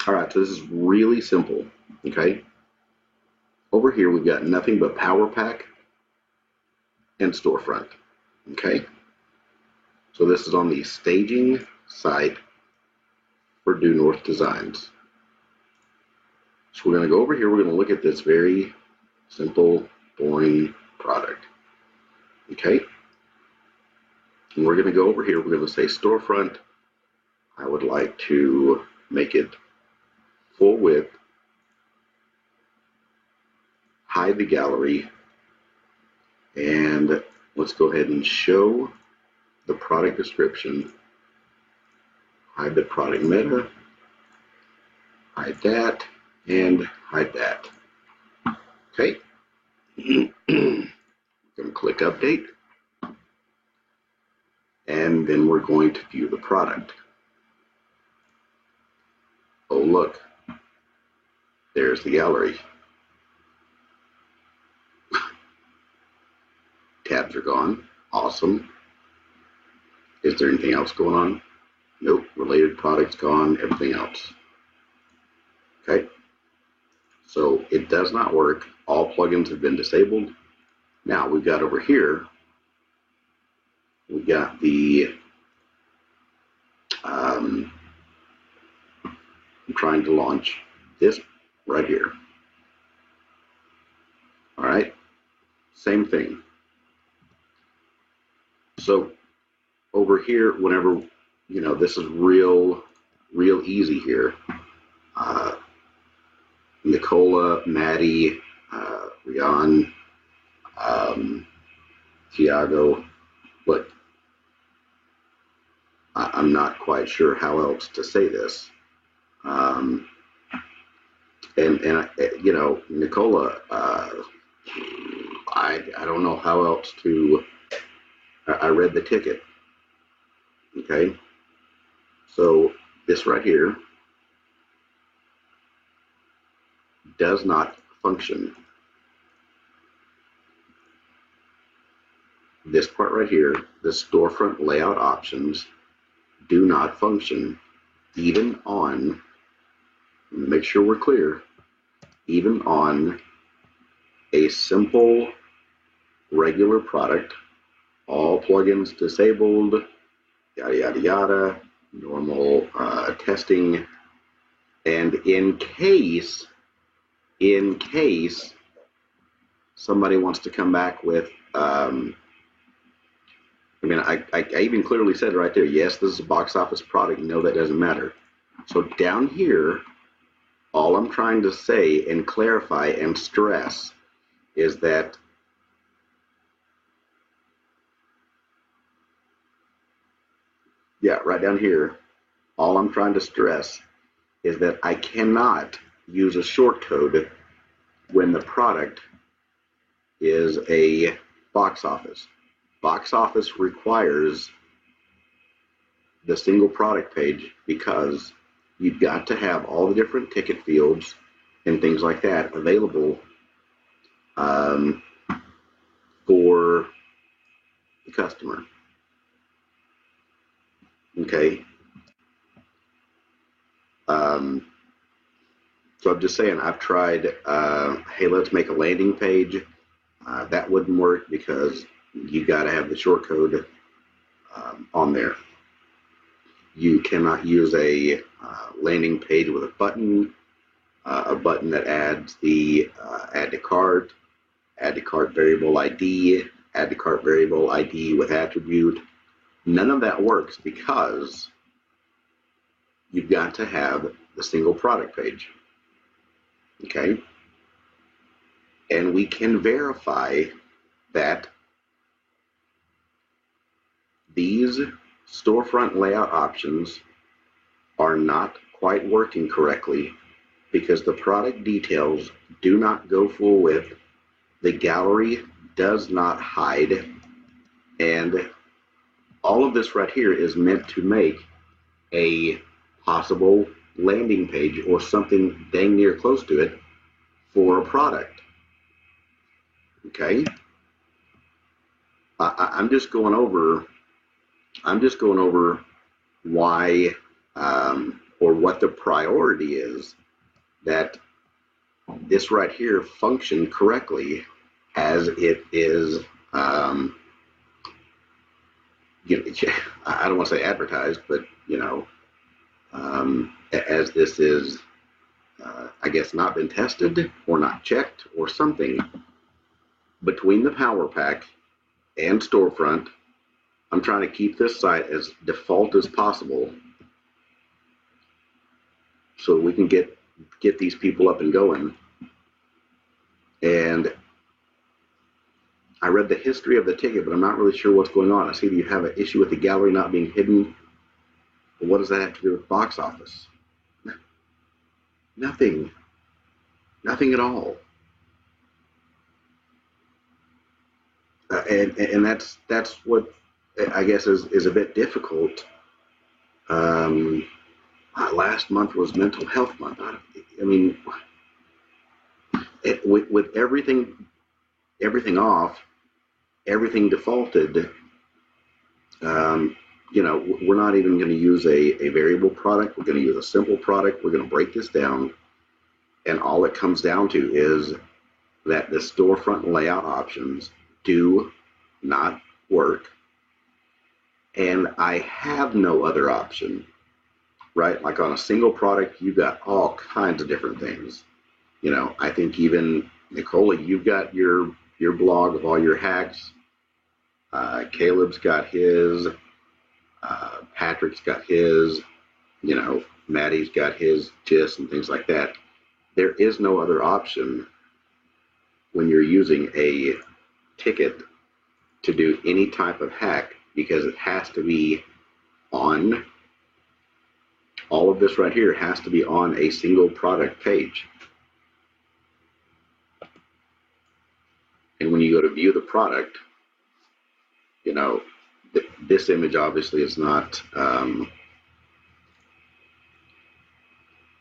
All right, so this is really simple, okay? Over here, we've got nothing but Power Pack and Storefront, okay? So this is on the staging site for Due North Designs. So we're going to go over here. We're going to look at this very simple, boring product, okay? And we're going to go over here. We're going to say Storefront. I would like to make it full width, hide the gallery, and let's go ahead and show the product description, hide the product meta, hide that, and hide that. Okay. I'm going to click update, and then we're going to view the product. Oh, look, there's the gallery. Tabs are gone. Awesome. Is there anything else going on? Nope. Related products gone. Everything else. Okay. So it does not work. All plugins have been disabled. Now we've got over here, we've got the, I'm trying to launch this right here. All right. Same thing. So over here, whenever, you know, this is real easy here. Nicola, Maddie, Rian, Tiago, but I'm not quite sure how else to say this. And you know, Nicola, I don't know how else to. I read the ticket. Okay, so this right here does not function. This part right here, the storefront layout options, do not function even on, make sure we're clear, even on a simple regular product, all plugins disabled, yada yada yada, normal testing, and in case somebody wants to come back with, I mean, I even clearly said right there, yes, this is a box office product. No, that doesn't matter. So down here, all I'm trying to say and clarify and stress is that right down here, all I'm trying to stress is that I cannot use a short code when the product is a box office. Box office requires the single product page because you've got to have all the different ticket fields and things like that available for the customer. Okay. So I'm just saying, I've tried, hey, let's make a landing page. That wouldn't work because you got to have the short code on there. You cannot use a landing page with a button that adds the add to cart variable ID, add to cart variable ID with attribute. None of that works because you've got to have the single product page. Okay? And we can verify that these storefront layout options are not quite working correctly because the product details do not go full width, the gallery does not hide, and all of this right here is meant to make a possible landing page or something dang near close to it for a product. Okay, I'm just going over why or what the priority is, that this right here functioned correctly as it is, you know, I don't want to say advertised, but, you know, as this is, I guess, not been tested or not checked or something. Between the Power Pack and Storefront, I'm trying to keep this site as default as possible so we can get these people up and going. And I read the history of the ticket, but I'm not really sure what's going on. I see that you have an issue with the gallery not being hidden. But what does that have to do with box office? Nothing. Nothing at all. And that's what I guess is a bit difficult. Last month was Mental Health Month. I mean, with everything off, everything defaulted. You know, we're not even going to use a variable product. We're going to use a simple product. We're going to break this down, and all it comes down to is that the storefront layout options do not work, and I have no other option, right? Like on a single product, you've got all kinds of different things. You know, I think even Nicola, you've got your blog of all your hacks. Caleb's got his. Patrick's got his. You know, Maddie's got his gist and things like that. There is no other option when you're using a ticket to do any type of hack, because it has to be on, all of this right here has to be on a single product page. And when you go to view the product, you know, this image obviously is not,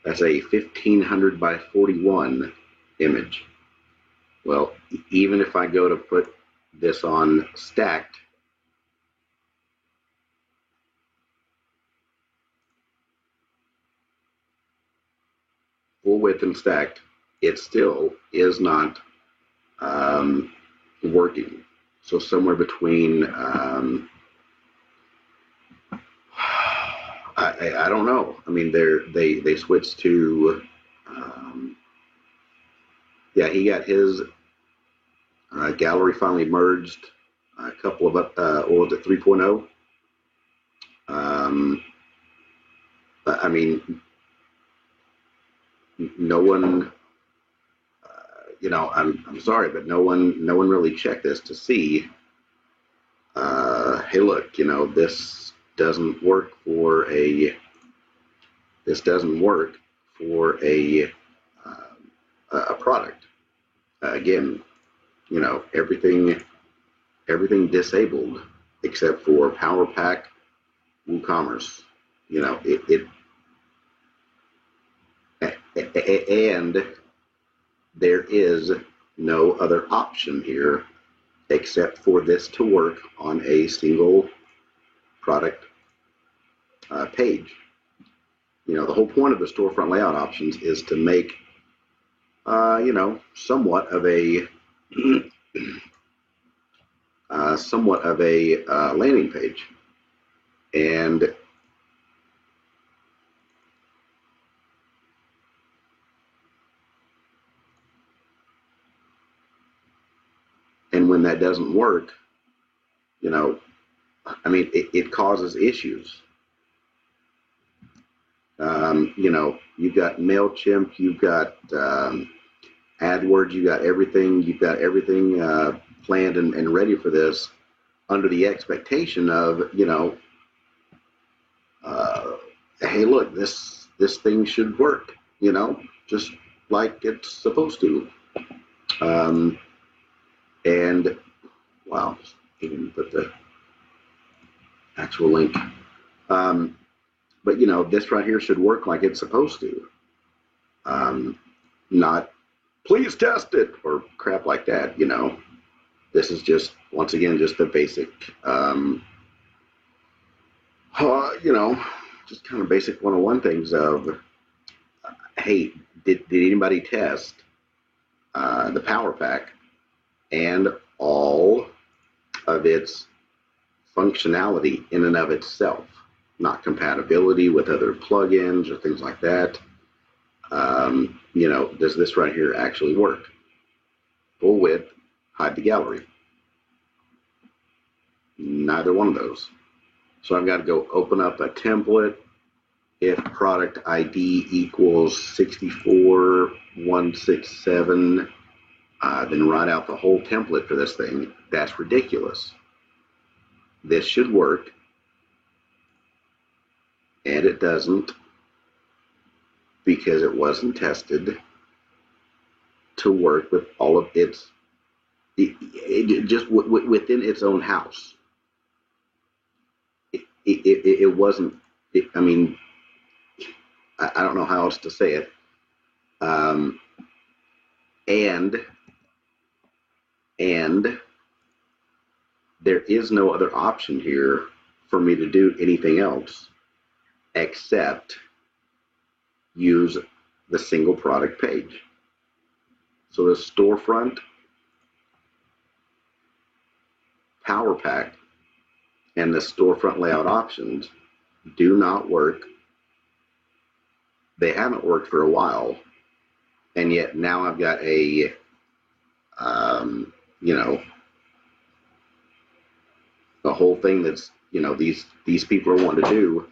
that's a 1500 by 41 image. Well, even if I go to put this on stacked, full width and stacked, it still is not working. So somewhere between, I don't know. I mean, they switched to, yeah, he got his gallery finally merged a couple of, what was it, 3.0? I mean, no one, you know, I'm sorry, but no one really checked this to see, hey, look, you know, this doesn't work for a product. Again, you know, everything disabled except for Power Pack, WooCommerce. You know, and there is no other option here except for this to work on a single product page. You know, the whole point of the storefront layout options is to make, you know, somewhat of a landing page. And when that doesn't work, you know, I mean, it causes issues. You know, you've got MailChimp, you've got AdWords, you've got everything planned and ready for this under the expectation of, you know, hey, look, this thing should work, you know, just like it's supposed to. And wow, even put the actual link. But you know, this right here should work like it's supposed to. Not please test it or crap like that, you know. This is just, once again, just the basic, you know, just kind of basic 101 things of, hey, did anybody test the Power Pack and all of its functionality in and of itself, not compatibility with other plugins or things like that? You know, does this right here actually work? Full width, hide the gallery. Neither one of those. So I've got to go open up a template. If product ID equals 64167, then write out the whole template for this thing. That's ridiculous. This should work, and it doesn't, because it wasn't tested to work with all of its, just within its own house. It wasn't, I mean, I don't know how else to say it. And there is no other option here for me to do anything else except use the single product page. So the Storefront, Power Pack, and the Storefront layout options do not work. They haven't worked for a while, and yet now I've got a, you know, the whole thing that's, you know, these people are wanting to do,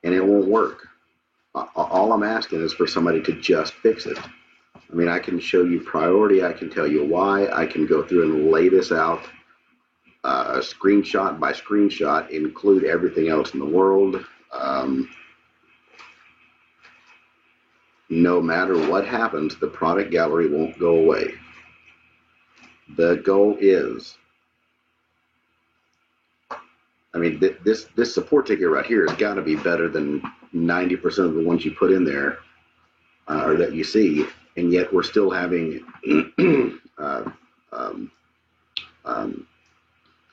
and it won't work. All I'm asking is for somebody to just fix it. I mean, I can show you priority. I can tell you why. I can go through and lay this out screenshot by screenshot, include everything else in the world. No matter what happens, the product gallery won't go away. The goal is, I mean, this support ticket right here has got to be better than 90% of the ones you put in there, or that you see, and yet we're still having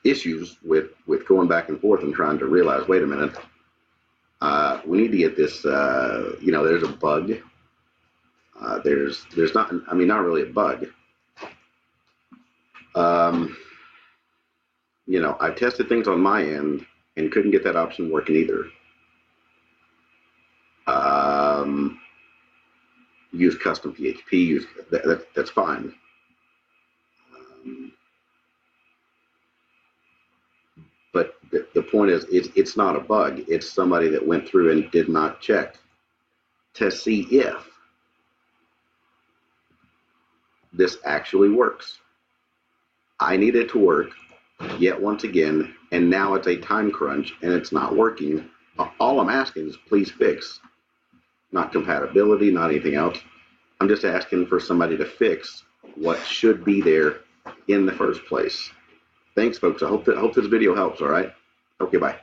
issues with going back and forth and trying to realize, wait a minute, we need to get this, you know, there's a bug. There's not, I mean, not really a bug. You know, I tested things on my end and couldn't get that option working either. Use custom PHP, use that's fine. But the point is, it's not a bug. It's somebody that went through and did not check to see if this actually works. I need it to work, yet once again, and now it's a time crunch and it's not working. All I'm asking is please fix. Not compatibility, not anything else. I'm just asking for somebody to fix what should be there in the first place. Thanks, folks. I hope this video helps, all right? Okay, bye.